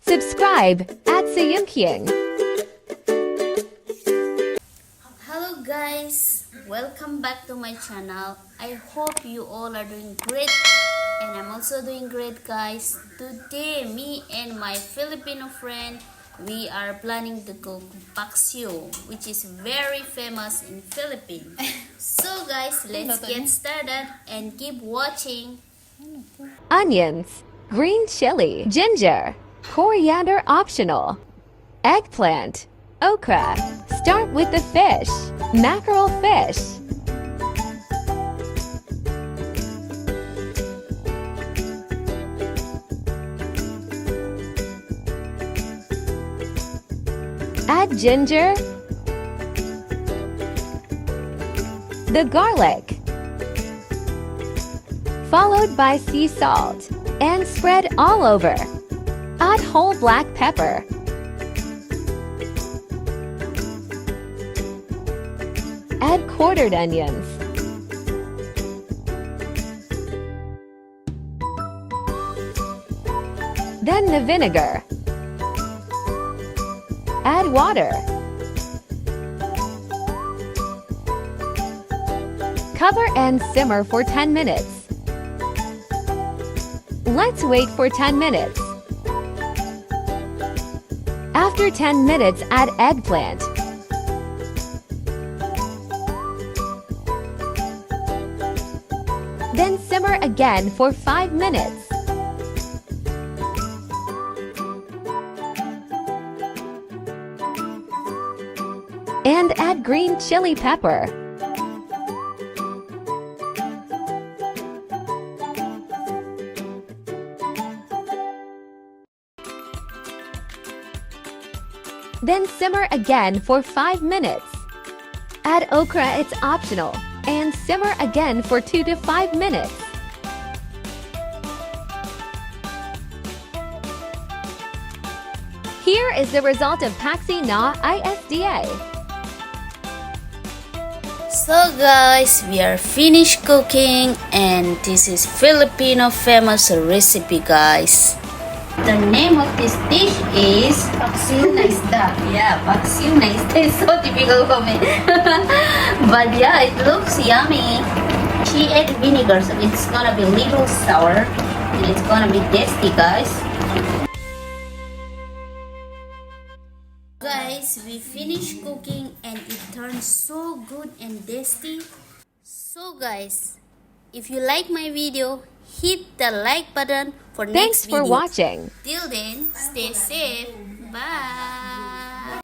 Subscribe Atsu Yimkhiung. Hello guys, welcome back to my channel. I hope you all are doing great and I'm also doing great guys. Today me and my Filipino friend, we are planning to cook Paksiw, which is very famous in Philippines. So guys, let's get started and keep watching. Onions, green chili, ginger, coriander optional, eggplant, okra. Start with the fish, mackerel fish. Add ginger, the garlic, followed by sea salt, and spread all over. Add whole black pepper. Add quartered onions. Then the vinegar. Add water. Cover and simmer for 10 minutes. Let's wait for 10 minutes. After 10 minutes, add eggplant. Then simmer again for 5 minutes. And add green chili pepper. Then simmer again for 5 minutes. Add okra, it's optional, and simmer again for 2 to 5 minutes. Here is the result of Paksiw na isda. So guys, we are finished cooking and this is Filipino famous recipe guys. The name of this dish is Paksiw na isda. Yeah, Paksiw na isda is so typical for me. But yeah, it looks yummy. She added vinegar so it's gonna be a little sour and it's gonna be tasty guys. Guys, we finished cooking and it turned so good and tasty. So guys, if you like my video, hit the like button for Thanks next for video. watching. Till then, stay safe. Bye.